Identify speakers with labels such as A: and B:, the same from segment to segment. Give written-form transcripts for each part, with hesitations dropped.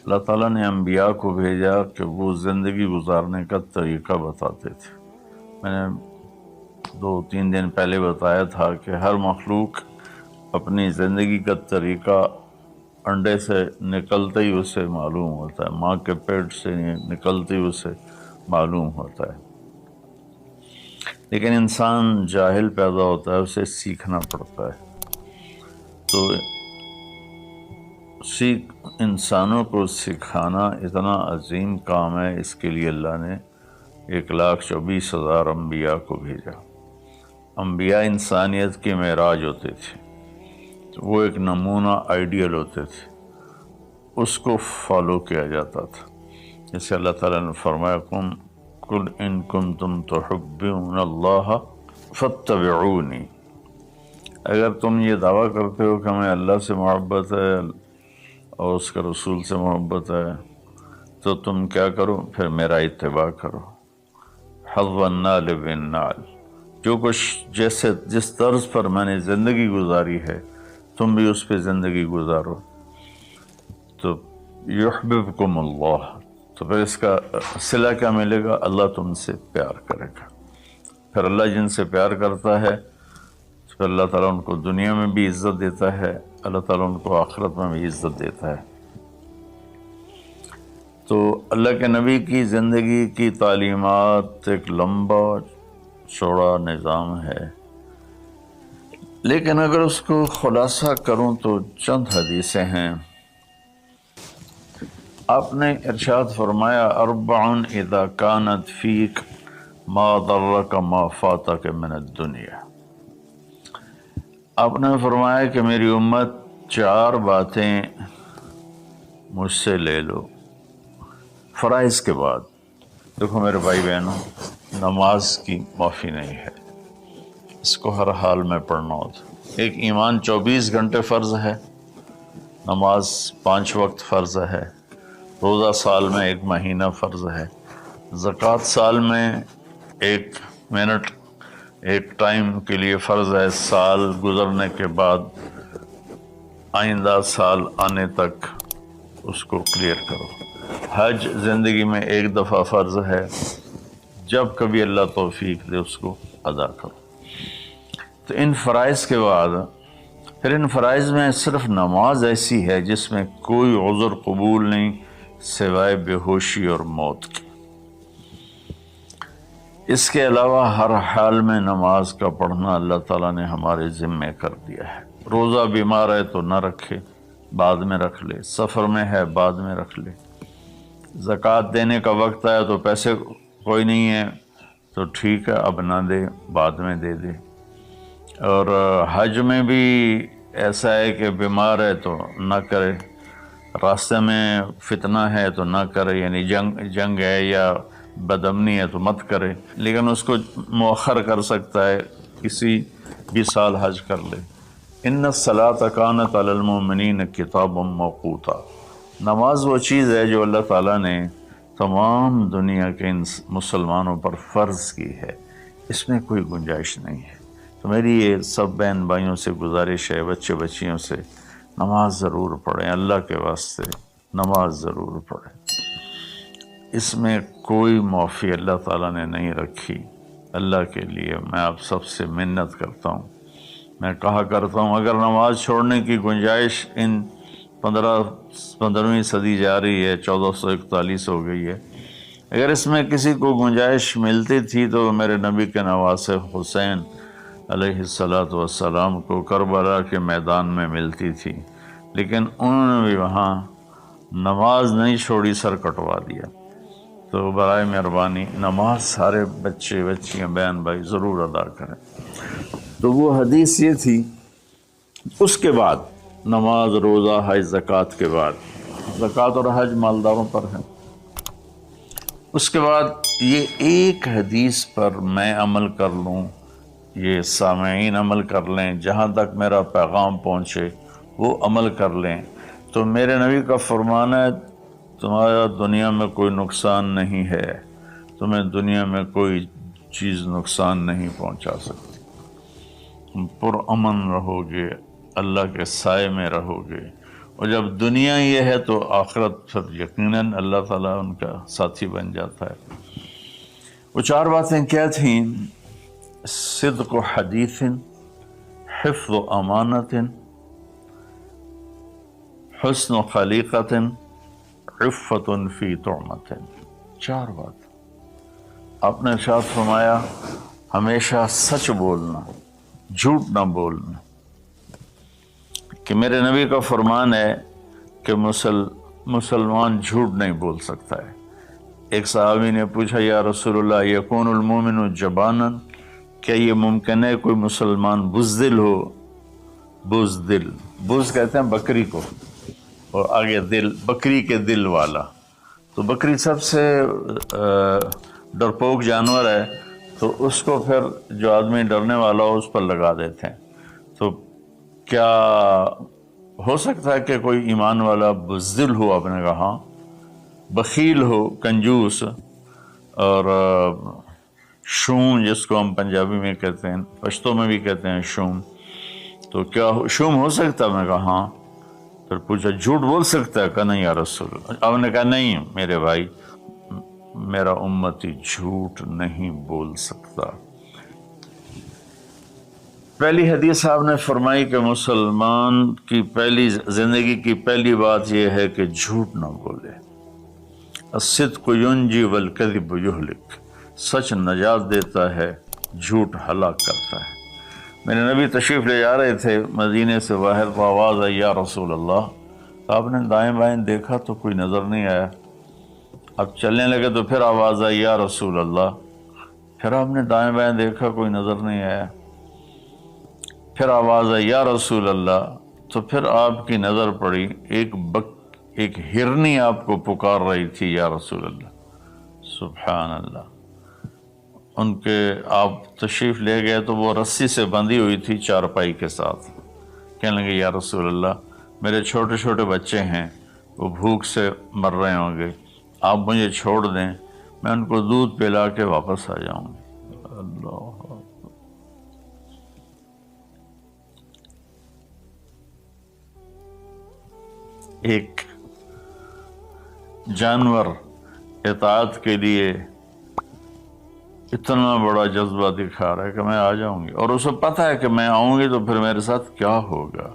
A: اللہ تعالیٰ نے انبیاء کو بھیجا کہ وہ زندگی گزارنے کا طریقہ بتاتے تھے۔ میں نے 2-3 دن پہلے بتایا تھا کہ ہر مخلوق اپنی زندگی کا طریقہ انڈے سے نکلتے ہی اسے معلوم ہوتا ہے، ماں کے پیٹ سے نکلتے ہی اسے معلوم ہوتا ہے، لیکن انسان جاہل پیدا ہوتا ہے، اسے سیکھنا پڑتا ہے۔ تو انسانوں کو سکھانا اتنا عظیم کام ہے، اس کے لیے اللہ نے 1,24,000 انبیاء کو بھیجا۔ انبیاء انسانیت کے معراج ہوتے تھے، تو وہ ایک نمونہ آئیڈیل ہوتے تھے، اس کو فالو کیا جاتا تھا۔ جیسے اللہ تعالیٰ نے فرمایا قُلْ إِن كُنتُمْ تُحِبُّونَ اللَّهَ فَاتَّبِعُونِي، اگر تم یہ دعویٰ کرتے ہو کہ ہمیں اللہ سے محبت ہے اور اس کے رسول سے محبت ہے، تو تم کیا کرو؟ پھر میرا اتباع کرو۔ حظ النال بالنال، جو کچھ جس طرز پر میں نے زندگی گزاری ہے تم بھی اس پہ زندگی گزارو، تو یحببکم اللہ، تو پھر اس کا صلہ کیا ملے گا؟ اللہ تم سے پیار کرے گا۔ پھر اللہ جن سے پیار کرتا ہے پھر اللہ تعالیٰ ان کو دنیا میں بھی عزت دیتا ہے، اللہ تعالیٰ ان کو آخرت میں بھی عزت دیتا ہے۔ تو اللہ کے نبی کی زندگی کی تعلیمات ایک لمبا چوڑا نظام ہے، لیکن اگر اس کو خلاصہ کروں تو چند حدیثیں ہیں۔ آپ نے ارشاد فرمایا اربع اذا كانت فیک ما ضرک ما فاتک من الدنیا۔ آپ نے فرمایا کہ میری امت 4 باتیں مجھ سے لے لو فرائض کے بعد۔ دیکھو میرے بھائی بہنوں، نماز کی معافی نہیں ہے، اس کو ہر حال میں پڑھنا ہوتا۔ ایک ایمان 24 گھنٹے فرض ہے، نماز 5 وقت فرض ہے، روزہ سال میں 1 مہینہ فرض ہے، زکوٰۃ سال میں 1 منٹ 1 ٹائم کے لیے فرض ہے، سال گزرنے کے بعد آئندہ سال آنے تک اس کو کلیئر کرو۔ حج زندگی میں 1 دفعہ فرض ہے، جب کبھی اللہ توفیق دے اس کو ادا کرو۔ تو ان فرائض کے بعد پھر ان فرائض میں صرف نماز ایسی ہے جس میں کوئی عذر قبول نہیں سوائے بے ہوشی اور موت کی۔ اس کے علاوہ ہر حال میں نماز کا پڑھنا اللہ تعالیٰ نے ہمارے ذمے کر دیا ہے۔ روزہ بیمار ہے تو نہ رکھے، بعد میں رکھ لے، سفر میں ہے بعد میں رکھ لے، زکوٰۃ دینے کا وقت آیا تو پیسے کوئی نہیں ہے تو ٹھیک ہے اب نہ دے، بعد میں دے دے۔ اور حج میں بھی ایسا ہے کہ بیمار ہے تو نہ کرے، راستے میں فتنہ ہے تو نہ کرے، یعنی جنگ ہے یا بدامنی ہے تو مت کرے، لیکن اس کو مؤخر کر سکتا ہے، کسی بھی سال حج کر لے۔ ان الصلاۃ کانت علی المؤمنین کتابا موقوتا، نماز وہ چیز ہے جو اللہ تعالیٰ نے تمام دنیا کے مسلمانوں پر فرض کی ہے، اس میں کوئی گنجائش نہیں ہے۔ تو میری یہ سب بہن بھائیوں سے گزارش ہے، بچے بچیوں سے، نماز ضرور پڑھیں، اللہ کے واسطے نماز ضرور پڑھیں۔ اس میں کوئی معافی اللہ تعالیٰ نے نہیں رکھی۔ اللہ کے لیے میں آپ سب سے منت کرتا ہوں، میں کہا کرتا ہوں اگر نماز چھوڑنے کی گنجائش ان 15ویں صدی جا رہی ہے، 1441 ہو گئی ہے، اگر اس میں کسی کو گنجائش ملتی تھی تو میرے نبی کے نواسے حسین علیہ السلام کو کربلا کے میدان میں ملتی تھی، لیکن انہوں نے بھی وہاں نماز نہیں چھوڑی، سر کٹوا دیا۔ تو برائے مہربانی نماز سارے بچے بچیاں بہن بھائی ضرور ادا کریں۔ تو وہ حدیث یہ تھی، اس کے بعد نماز، روزہ، حج، زکوٰۃ کے بعد، زکوٰۃ اور حج مالداروں پر ہے۔ اس کے بعد یہ ایک حدیث پر میں عمل کر لوں، یہ سامعین عمل کر لیں، جہاں تک میرا پیغام پہنچے وہ عمل کر لیں، تو میرے نبی کا فرمان ہے تمہارا دنیا میں کوئی نقصان نہیں ہے، تمہیں دنیا میں کوئی چیز نقصان نہیں پہنچا سکتی، پر امن رہو گے، اللہ کے سائے میں رہو گے، اور جب دنیا یہ ہے تو آخرت پھر یقیناً اللہ تعالیٰ ان کا ساتھی بن جاتا ہے۔ وہ 4 باتیں کیا تھیں؟ صدق و حدیث، حفظ و امانت، حسن و خلیقت، عفت فی طعمت۔ 4 بات آپ نے ارشاد فرمایا، ہمیشہ سچ بولنا، جھوٹ نہ بولنا، کہ میرے نبی کا فرمان ہے کہ مسلمان جھوٹ نہیں بول سکتا ہے۔ ایک صحابی نے پوچھا، یا رسول اللہ یکون المومن جبانا، کیا یہ ممکن ہے کوئی مسلمان بزدل ہو؟ بزدل، بز کہتے ہیں بکری کو، اور آگے دل، بکری کے دل والا۔ تو بکری سب سے ڈرپوک جانور ہے، تو اس کو پھر جو آدمی ڈرنے والا ہو اس پر لگا دیتے ہیں۔ تو کیا ہو سکتا ہے کہ کوئی ایمان والا بزدل ہو؟ آپ نے کہا ہاں، بخیل ہو، کنجوس، اور شوم جس کو ہم پنجابی میں کہتے ہیں، پشتو میں بھی کہتے ہیں شوم، تو کیا شوم ہو سکتا ہے؟ میں کہا ہاں۔ پھر پوچھا جھوٹ بول سکتا ہے؟ کہا نہیں یا رسول اللہ۔ آپ نے کہا نہیں میرے بھائی، میرا امتی جھوٹ نہیں بول سکتا۔ پہلی حدیث آپ نے فرمائی کہ مسلمان کی پہلی زندگی کی پہلی بات یہ ہے کہ جھوٹ نہ بولے۔ الصدق ینجی والکذب یہلک، سچ نجات دیتا ہے، جھوٹ ہلاک کرتا ہے۔ میرے نبی تشریف لے جا رہے تھے مدینے سے باہر، تو آواز آئی یا رسول اللہ۔ تو آپ نے دائیں بائیں دیکھا تو کوئی نظر نہیں آیا۔ اب چلنے لگے تو پھر آواز آئی یا رسول اللہ۔ پھر آپ نے دائیں بائیں دیکھا، کوئی نظر نہیں آیا۔ پھر آواز آئی یا رسول اللہ، تو پھر آپ کی نظر پڑی، ایک ہرنی آپ کو پکار رہی تھی یا رسول اللہ۔ سبحان اللہ۔ ان کے آپ تشریف لے گئے تو وہ رسی سے بندھی ہوئی تھی چارپائی کے ساتھ۔ کہنے لگے یا رسول اللہ، میرے چھوٹے چھوٹے بچے ہیں، وہ بھوک سے مر رہے ہوں گے، آپ مجھے چھوڑ دیں، میں ان کو دودھ پلا کے واپس آ جاؤں گی۔ اللہ، ایک جانور اطاعت کے لیے اتنا بڑا جذبہ دکھا رہا ہے کہ میں آ جاؤں گی، اور اسے پتہ ہے کہ میں آؤں گی تو پھر میرے ساتھ کیا ہوگا،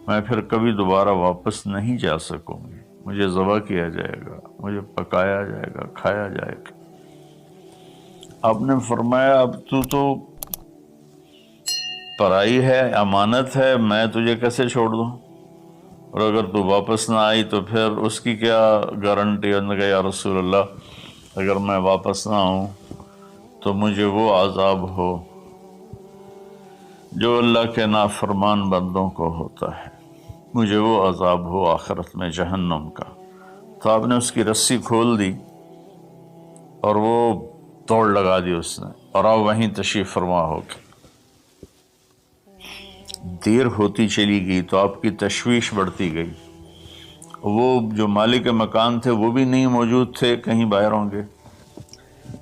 A: میں پھر کبھی دوبارہ واپس نہیں جا سکوں گی، مجھے ذبح کیا جائے گا، مجھے پکایا جائے گا، کھایا جائے گا۔ آپ نے فرمایا اب تو پرائی ہے، امانت ہے، میں تجھے کیسے چھوڑ دوں، اور اگر تو واپس نہ آئی تو پھر اس کی کیا گارنٹی؟ انہوں نے کہا یا رسول اللہ، اگر میں واپس نہ آؤں تو مجھے وہ عذاب ہو جو اللہ کے نافرمان بندوں کو ہوتا ہے، مجھے وہ عذاب ہو آخرت میں جہنم کا۔ تو آپ نے اس کی رسی کھول دی اور وہ دوڑ لگا دی اس نے، اور آپ وہیں تشریف فرما ہو گئے۔ دیر ہوتی چلی گئی تو آپ کی تشویش بڑھتی گئی۔ وہ جو مالک مکان تھے وہ بھی نہیں موجود تھے، کہیں باہر ہوں گے۔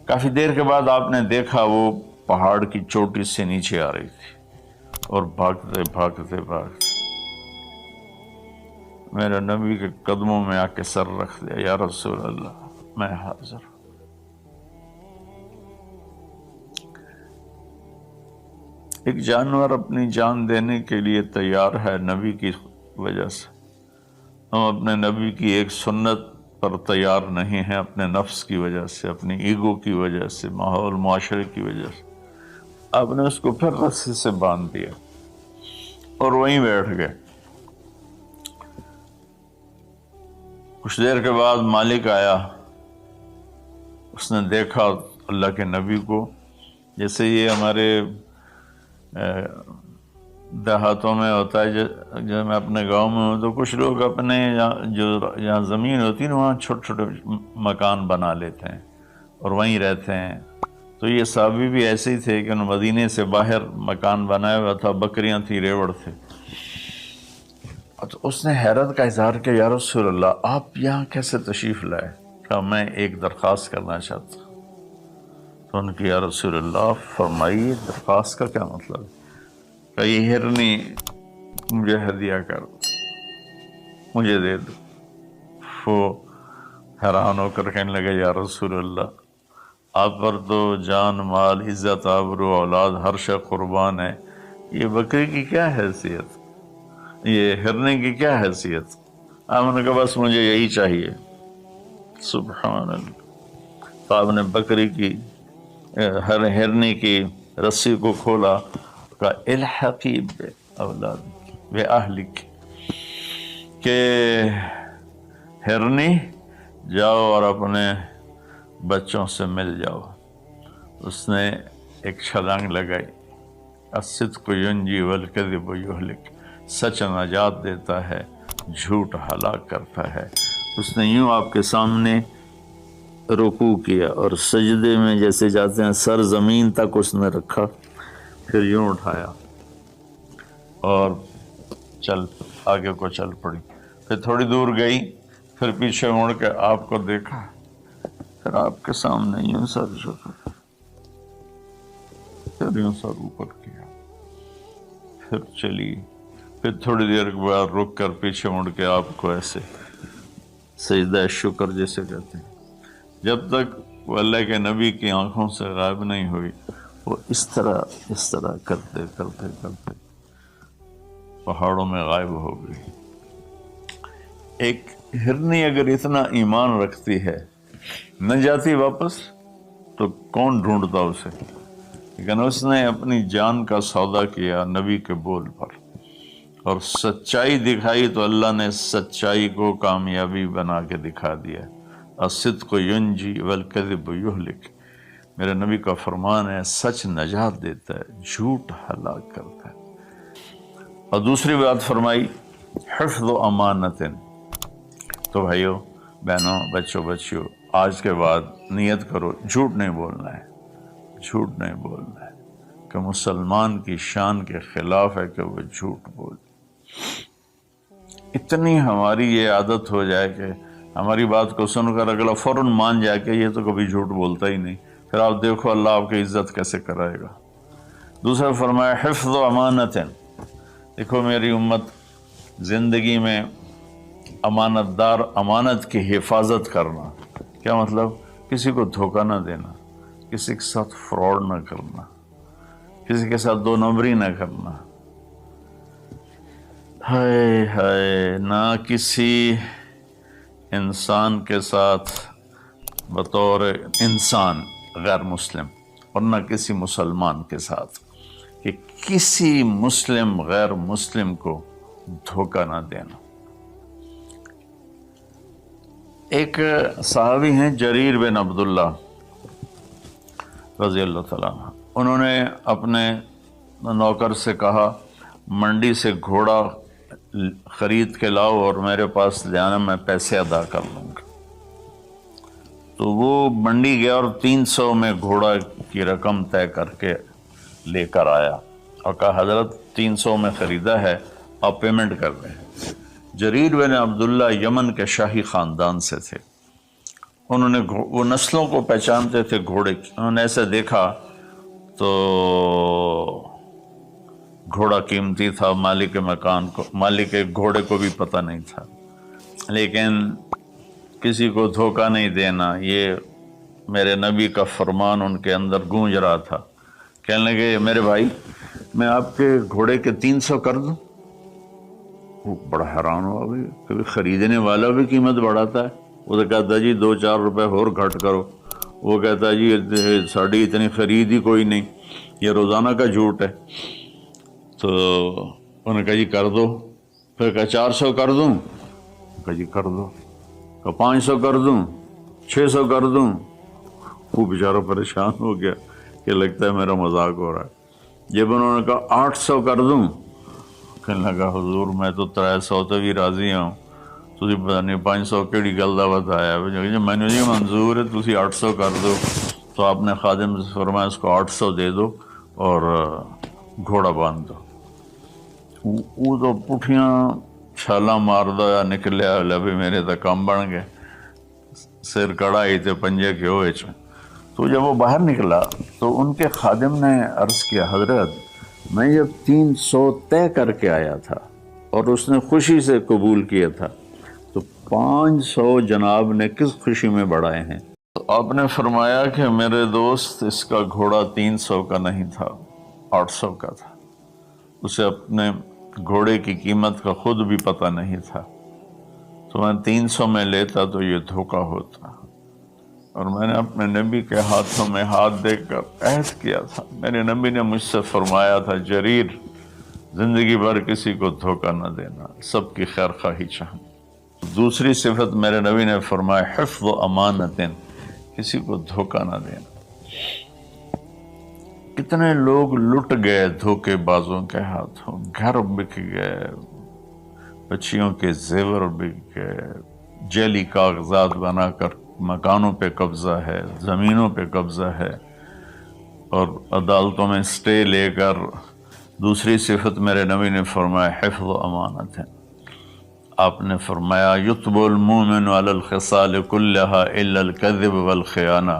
A: کافی دیر کے بعد آپ نے دیکھا وہ پہاڑ کی چوٹی سے نیچے آ رہی تھی، اور بھاگتے بھاگتے بھاگتے میرے نبی کے قدموں میں آ کے سر رکھ دیا، یا رسول اللہ میں حاضر۔ ایک جانور اپنی جان دینے کے لیے تیار ہے نبی کی وجہ سے، ہم اپنے نبی کی ایک سنت پر تیار نہیں ہیں، اپنے نفس کی وجہ سے، اپنی ایگو کی وجہ سے، ماحول معاشرے کی وجہ سے۔ آپ نے اس کو پھر رسی سے باندھ دیا اور وہیں بیٹھ گئے۔ کچھ دیر کے بعد مالک آیا، اس نے دیکھا اللہ کے نبی کو، جیسے یہ ہمارے دیہاتوں میں ہوتا ہے، جب میں اپنے گاؤں میں ہوں تو کچھ لوگ اپنے جہاں زمین ہوتی ہے نا وہاں چھوٹے چھوٹے مکان بنا لیتے ہیں اور وہیں رہتے ہیں۔ تو یہ صحابی بھی ایسے ہی تھے کہ انہوں مدینے سے باہر مکان بنایا ہوا تھا، بکریاں تھی، ریوڑ تھے۔ تو اس نے حیرت کا اظہار کیا، یا رسول اللہ آپ یہاں کیسے تشریف لائے؟ کہا میں ایک درخواست کرنا چاہتا ہوں۔ تو ان کی یا رسول اللہ فرمائیے، درخواست کا کیا مطلب ہے؟ کہ یہ ہرنی مجھے ہدیہ کر۔ مجھے دے دو۔ وہ حیران ہو کر کہنے لگے یا رسول اللہ، آپ پر تو جان مال عزت آبرو اولاد ہر شے قربان ہے، یہ بکری کی کیا حیثیت، یہ ہرنے کی کیا حیثیت؟ آپ نے کہا بس مجھے یہی چاہیے۔ سبحان اللہ۔ تو آپ نے بکری کی ہرنے کی رسی کو کھولا، کہا الحقی بے اولاد بے اہلک، کہ ہرنی جاؤ اور اپنے بچوں سے مل جاؤ۔ اس نے ایک چھلانگ لگائی، الصدق ینجی والکذب یہلک، سچ نجات دیتا ہے، جھوٹ ہلاک کرتا ہے۔ اس نے یوں آپ کے سامنے رکوع کیا اور سجدے میں جیسے جاتے ہیں سر زمین تک اس نے رکھا، پھر یوں اٹھایا اور چل آگے کو چل پڑی۔ پھر تھوڑی دور گئی، پھر پیچھے مڑ کے آپ کو دیکھا، پھر آپ کے سامنے یوں سر جھکا، پھر یوں سر اوپر کیا، پھر چلی، پھر تھوڑی دیر کے بعد رک کر پیچھے مڑ کے آپ کو ایسے سجدہ شکر جیسے کہتے ہیں۔ جب تک وہ اللہ کے نبی کی آنکھوں سے غائب نہیں ہوئی، وہ اس طرح کرتے کرتے کرتے پہاڑوں میں غائب ہو گئی۔ ایک ہرنی اگر اتنا ایمان رکھتی ہے، نہ جاتی واپس تو کون ڈھونڈتا اسے؟ لیکن اس نے اپنی جان کا سودا کیا نبی کے بول پر اور سچائی دکھائی، تو اللہ نے سچائی کو کامیابی بنا کے دکھا دیا۔ الصدق ینجی والکذب یہلک، میرے نبی کا فرمان ہے سچ نجات دیتا ہے، جھوٹ ہلاک کرتا ہے۔ اور دوسری بات فرمائی حفظ امانت۔ تو بھائیو بہنوں بچوں بچیوں، آج کے بعد نیت کرو جھوٹ نہیں بولنا ہے، جھوٹ نہیں بولنا ہے، کہ مسلمان کی شان کے خلاف ہے کہ وہ جھوٹ بولے۔ اتنی ہماری یہ عادت ہو جائے کہ ہماری بات کو سن کر اگلا فوراً مان جائے کہ یہ تو کبھی جھوٹ بولتا ہی نہیں، پھر آپ دیکھو اللہ آپ کی عزت کیسے کرائے گا۔ دوسرا فرمایا حفظ و امانت۔ دیکھو میری امت زندگی میں امانت دار، امانت کی حفاظت کرنا، کیا مطلب؟ کسی کو دھوکہ نہ دینا، کسی کے ساتھ فراڈ نہ کرنا، کسی کے ساتھ دو نمبری نہ کرنا، ہائے ہائے، نہ کسی انسان کے ساتھ بطور انسان غیر مسلم، اور نہ کسی مسلمان کے ساتھ، کہ کسی مسلم غیر مسلم کو دھوکہ نہ دینا۔ ایک صحابی ہیں جریر بن عبداللہ رضی اللہ تعالیٰ عنہ، انہوں نے اپنے نوکر سے کہا منڈی سے گھوڑا خرید کے لاؤ اور میرے پاس لے آنا، میں پیسے ادا کر لوں گا۔ تو وہ منڈی گیا اور 300 میں گھوڑا کی رقم طے کر کے لے کر آیا اور کہا حضرت 300 میں خریدا ہے، آپ پیمنٹ کر دیں۔ جریر بن عبداللہ یمن کے شاہی خاندان سے تھے، انہوں نے وہ نسلوں کو پہچانتے تھے گھوڑے کی، انہوں نے ایسے دیکھا تو گھوڑا قیمتی تھا، مالک مکان کو، مالک گھوڑے کو بھی پتہ نہیں تھا، لیکن کسی کو دھوکہ نہیں دینا، یہ میرے نبی کا فرمان ان کے اندر گونج رہا تھا۔ کہنے لگے میرے بھائی میں آپ کے گھوڑے کے 300 کر دوں؟ وہ بڑا حیران ہوا، بھی کبھی خریدنے والا بھی قیمت بڑھاتا ہے۔ وہ تو کہتا جی 2-4 روپے اور گھٹ کرو، وہ کہتا جی ساڑھی اتنی خرید ہی کوئی نہیں، یہ روزانہ کا جھوٹ ہے۔ تو انہوں نے کہا جی کر دو، پھر کہا 400 کر دوں، کہا جی کر دو، کہا 500 کر دوں، 600 کر دوں۔ وہ بیچارہ پریشان ہو گیا کہ لگتا ہے میرا مذاق ہو رہا ہے۔ جب انہوں نے کہا 800 کر دوں، کہنے لگا حضور میں تو 300 تو بھی راضی ہوں، تسی پتہ نہیں 500 کیڑی گل دا بتایا، میں نے جی منظور ہے تسی 800 کر دو۔ تو آپ نے خادم سے فرمایا اس کو 800 دے دو اور گھوڑا باندھ دو۔ وہ تو پٹھیاں چھالاں ماردا ہوا نکلیا، لبے میرے تو کم بن گئے، سر کڑائی تے پنجے کے ہوئے چ۔ تو جب وہ باہر نکلا تو ان کے خادم نے عرض کیا حضرت میں جب 300 طے کر کے آیا تھا اور اس نے خوشی سے قبول کیا تھا، تو 500 جناب نے کس خوشی میں بڑھائے ہیں؟ تو آپ نے فرمایا کہ میرے دوست اس کا گھوڑا 300 کا نہیں تھا، 800 کا تھا، اسے اپنے گھوڑے کی قیمت کا خود بھی پتہ نہیں تھا، تو میں 300 میں لیتا تو یہ دھوکہ ہوتا، اور میں نے اپنے نبی کے ہاتھوں میں ہاتھ دے کر عہد کیا تھا، میرے نبی نے مجھ سے فرمایا تھا جریر زندگی بھر کسی کو دھوکہ نہ دینا، سب کی خیر خواہی چاہنا۔ دوسری صفت میرے نبی نے فرمایا حفظ و امانت، کسی کو دھوکہ نہ دینا۔ کتنے لوگ لٹ گئے دھوکے بازوں کے ہاتھوں، گھر بک گئے، بچیوں کے زیور بک گئے، جعلی کاغذات بنا کر مکانوں پہ قبضہ ہے، زمینوں پہ قبضہ ہے، اور عدالتوں میں سٹے لے کر۔ دوسری صفت میرے نبی نے فرمایا حفظ و امانت ہے۔ آپ نے فرمایا یتب المومن علی الخصال کلہا الا الکذب والخیانہ،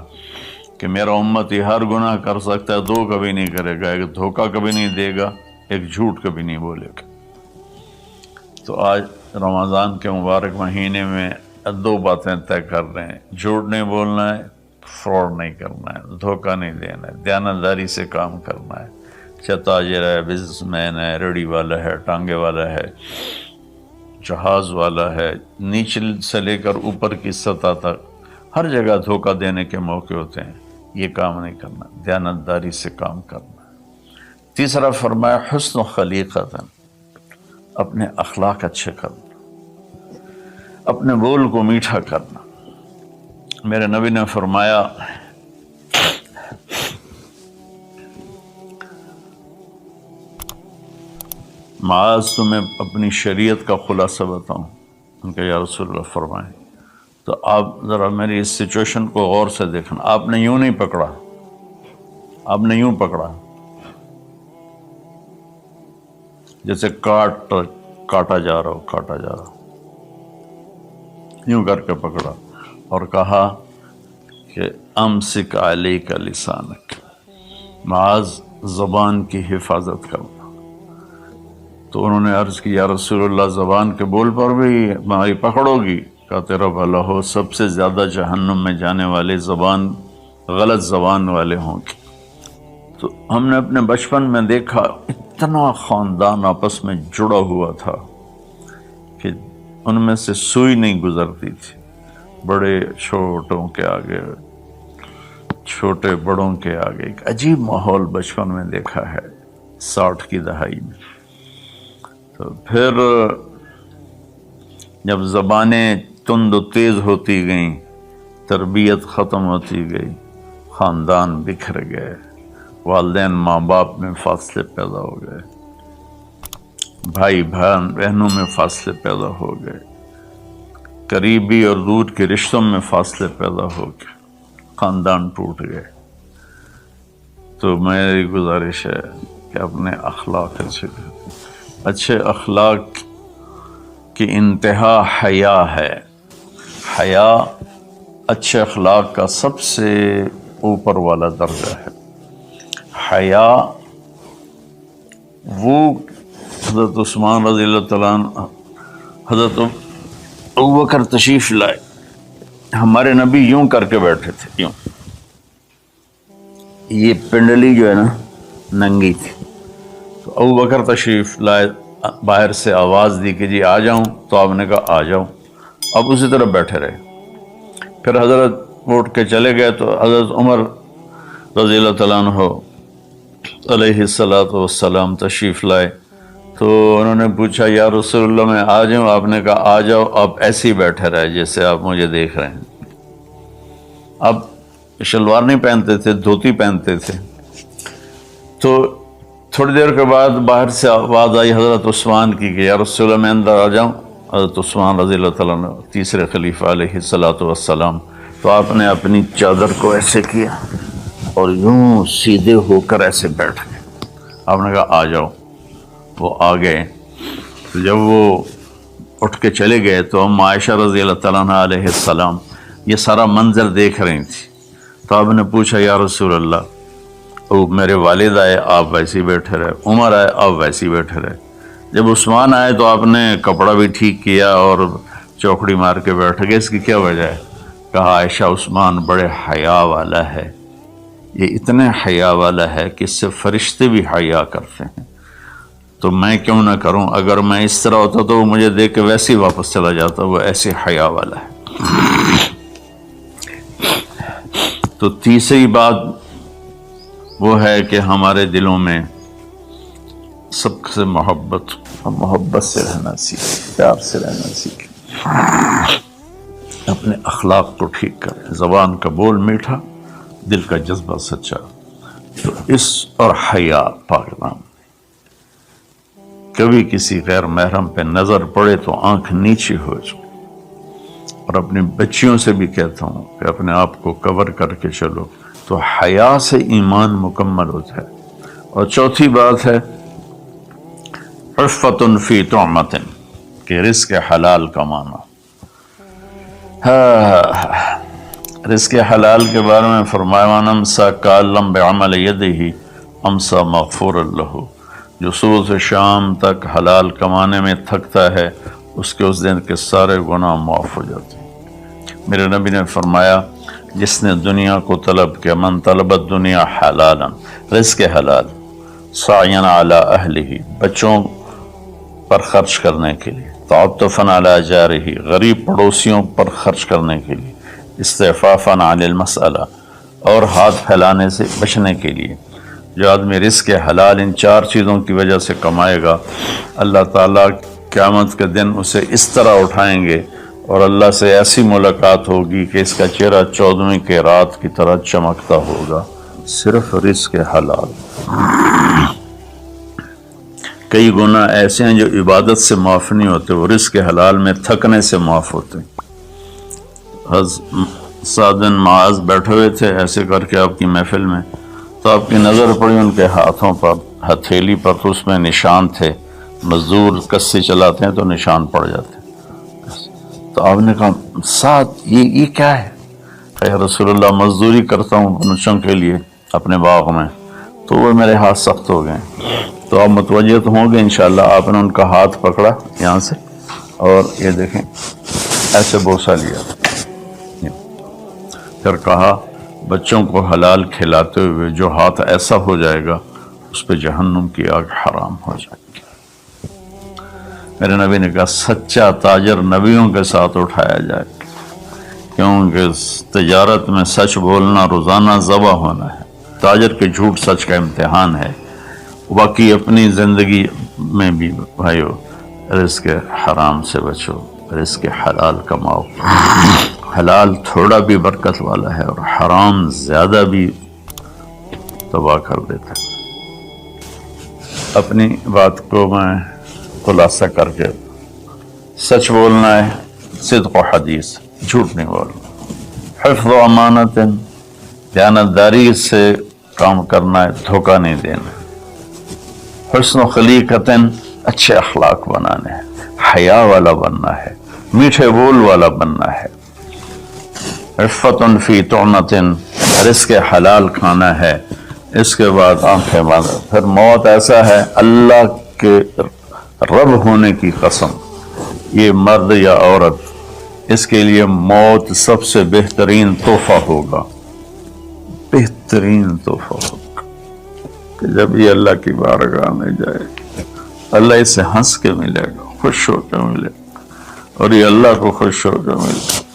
A: کہ میرا امتی ہر گناہ کر سکتا ہے، 2 کبھی نہیں کرے گا، ایک دھوکہ کبھی نہیں دے گا، ایک جھوٹ کبھی نہیں بولے گا۔ تو آج رمضان کے مبارک مہینے میں 2 باتیں طے کر رہے ہیں، جھوٹ نہیں بولنا ہے، فراڈ نہیں کرنا ہے، دھوکہ نہیں دینا ہے، دیانتداری سے کام کرنا ہے، چاہے تاجر ہے، بزنس مین ہے، ریڑھی والا ہے، ٹانگے والا ہے، جہاز والا ہے، نیچے سے لے کر اوپر کی سطح تک ہر جگہ دھوکہ دینے کے موقع ہوتے ہیں، یہ کام نہیں کرنا، دیانتداری سے کام کرنا۔ تیسرا فرمایا حسن خلیقت، اپنے اخلاق اچھے کرنا، اپنے بول کو میٹھا کرنا۔ میرے نبی نے فرمایا معاذ تمہیں اپنی شریعت کا خلاصہ بتاؤں؟ ان کا یا رسول اللہ فرمائیں۔ تو آپ ذرا میری اس سچویشن کو غور سے دیکھنا، آپ نے یوں نہیں پکڑا، آپ نے یوں پکڑا جیسے کاٹا جا رہا ہو، یوں کر کے پکڑا اور کہا کہ امسک علیک لسانک، معاذ زبان کی حفاظت کرنا۔ تو انہوں نے عرض کی یا رسول اللہ زبان کے بول پر بھی ہماری پکڑو گی؟ کہا تیرا بھلا ہو، سب سے زیادہ جہنم میں جانے والے غلط زبان والے ہوں گے۔ تو ہم نے اپنے بچپن میں دیکھا اتنا خاندان آپس میں جڑا ہوا تھا کہ ان میں سے سوئی نہیں گزرتی تھی، بڑے چھوٹوں کے آگے، چھوٹے بڑوں کے آگے، ایک عجیب ماحول بچپن میں دیکھا ہے 60 کی دہائی میں۔ تو پھر جب زبانیں تند و تیز ہوتی گئیں، تربیت ختم ہوتی گئی، خاندان بکھر گئے، والدین ماں باپ میں فاصلے پیدا ہو گئے، بھائی بہنوں میں فاصلے پیدا ہو گئے، قریبی اور دور کے رشتوں میں فاصلے پیدا ہو گئے، خاندان ٹوٹ گئے۔ تو میری گزارش ہے کہ اپنے اخلاق اچھے اخلاق کی انتہا حیا ہے۔ حیا اچھے اخلاق کا سب سے اوپر والا درجہ ہے۔ حیا وہ حضرت عثمان رضی اللہ تعالیٰ عنہ، حضرت ابوبکر تشریف لائے، ہمارے نبی یوں کر کے بیٹھے تھے، یوں، یہ پنڈلی جو ہے نا ننگی تھی، تو ابوبکر تشریف لائے، باہر سے آواز دی کہ جی آ جاؤں، تو آپ نے کہا آ جاؤ، اب اسی طرح بیٹھے رہے۔ پھر حضرت اٹھ کے چلے گئے تو حضرت عمر رضی اللہ تعالیٰ عنہ علیہ السلام تشریف لائے، تو انہوں نے پوچھا یا رسول اللہ میں آ جاؤں؟ آپ نے کہا آ جاؤ، آپ ایسے ہی بیٹھے رہے جیسے آپ مجھے دیکھ رہے ہیں۔ اب شلوار نہیں پہنتے تھے، دھوتی پہنتے تھے۔ تو تھوڑی دیر کے بعد باہر سے آواز آئی حضرت عثمان کی کہ یا رسول اللہ میں اندر آ جاؤں؟ حضرت عثمان رضی اللہ تعالیٰ عنہ تیسرے خلیفہ علیہ السلام، تو آپ نے اپنی چادر کو ایسے کیا اور یوں سیدھے ہو کر ایسے بیٹھ گئے۔ آپ نے کہا آ جاؤ، وہ آ گئے۔ تو جب وہ اٹھ کے چلے گئے تو ہم عائشہ رضی اللہ تعالیٰ عنہ علیہ السلام یہ سارا منظر دیکھ رہی تھی۔ تو آپ نے پوچھا یا رسول اللہ، میرے والد آئے آپ ویسے ہی بیٹھے رہے، عمر آئے آپ ویسے ہی بیٹھے رہے، جب عثمان آئے تو آپ نے کپڑا بھی ٹھیک کیا اور چوکڑی مار کے بیٹھ گئے، اس کی کیا وجہ ہے؟ کہا عائشہ عثمان بڑے حیا والا ہے، یہ اتنے حیا والا ہے کہ اس سے فرشتے بھی حیا کرتے ہیں، تو میں کیوں نہ کروں؟ اگر میں اس طرح ہوتا تو وہ مجھے دیکھ کے ویسے ہی واپس چلا جاتا، وہ ایسے حیا والا ہے۔ تو تیسری بات وہ ہے کہ ہمارے دلوں میں سب سے محبت سے رہنا سیکھیں، پیار سے رہنا سیکھیں، اپنے اخلاق کو ٹھیک کریں، زبان کا بول میٹھا، دل کا جذبہ سچا۔ تو اس اور حیا پاک نام، کبھی کسی غیر محرم پہ نظر پڑے تو آنکھ نیچی ہو جائے۔ اور اپنی بچیوں سے بھی کہتا ہوں کہ اپنے آپ کو کور کر کے چلو، تو حیا سے ایمان مکمل ہوتا ہے۔ اور چوتھی بات ہے عفت فی طعمۃ، کہ رزق حلال کمانا۔ رزق حلال کے بارے میں فرمایا من امسا کالم بعمل یدہ امسا مغفور لہ، جو صبح سے شام تک حلال کمانے میں تھکتا ہے اس کے اس دن کے سارے گناہ معاف ہو جاتے ہیں۔ میرے نبی نے فرمایا جس نے دنیا کو طلب کیا، من طلب الدنیا حلالا، رزق حلال، سعیا علی اہلہ، بچوں پر خرچ کرنے کے لیے، تعطفا علی جارہ، غریب پڑوسیوں پر خرچ کرنے کے لیے، استعفافا عن المسألہ، اور ہاتھ پھیلانے سے بچنے کے لیے۔ جو آدمی رزق حلال ان چار چیزوں کی وجہ سے کمائے گا، اللہ تعالیٰ قیامت کے دن اسے اس طرح اٹھائیں گے اور اللہ سے ایسی ملاقات ہوگی کہ اس کا چہرہ 14ویں کی رات کی طرح چمکتا ہوگا، صرف رزق حلال۔ کئی گناہ ایسے ہیں جو عبادت سے معاف نہیں ہوتے، وہ رزق حلال میں تھکنے سے معاف ہوتے۔ سعد بن معاذ بیٹھے ہوئے تھے ایسے کر کے آپ کی محفل میں، تو آپ کی نظر پڑی ان کے ہاتھوں پر، ہتھیلی پر، تو اس میں نشان تھے، مزدور کسی چلاتے ہیں تو نشان پڑ جاتے ہیں۔ تو آپ نے کہا سعد یہ کیا ہے؟ کہ رسول اللہ مزدوری کرتا ہوں بچوں کے لیے اپنے باغ میں، تو وہ میرے ہاتھ سخت ہو گئے۔ تو آپ متوجہ تو ہوں گے انشاءاللہ۔ آپ نے ان کا ہاتھ پکڑا یہاں سے اور یہ دیکھیں ایسے بوسہ لیا، پھر کہا بچوں کو حلال کھلاتے ہوئے جو ہاتھ ایسا ہو جائے گا اس پہ جہنم کی آگ حرام ہو جائے گی۔ میرے نبی نے کہا سچا تاجر نبیوں کے ساتھ اٹھایا جائے، کیونکہ تجارت میں سچ بولنا روزانہ ذبح ہونا ہے، تاجر کے جھوٹ سچ کا امتحان ہے۔ باقی اپنی زندگی میں بھی بھائیو رزق حرام سے بچو، رزق حلال کماؤ۔ حلال تھوڑا بھی برکت والا ہے اور حرام زیادہ بھی تباہ کر دیتا ہے۔ اپنی بات کو میں خلاصہ کر کے، سچ بولنا ہے، صدق و حدیث، جھوٹ نہیں بولنا، حفظ و امانت، دیانتداری سے کام کرنا ہے، دھوکہ نہیں دینا، حسن و خلیقت، اچھے اخلاق بنانے ہیں، حیا والا بننا ہے، میٹھے بول والا بننا ہے، عفت فی طعمۃ، رزق حلال کھانا ہے۔ اس کے بعد آنکھیں باندھ، پھر موت ایسا ہے اللہ کے رب ہونے کی قسم، یہ مرد یا عورت، اس کے لیے موت سب سے بہترین تحفہ ہوگا، بہترین تحفہ ہوگا کہ جب یہ اللہ کی بارگاہ میں جائے، اللہ اسے ہنس کے ملے گا، خوش ہو کے ملے گا، اور یہ اللہ کو خوش ہو کے ملے گا۔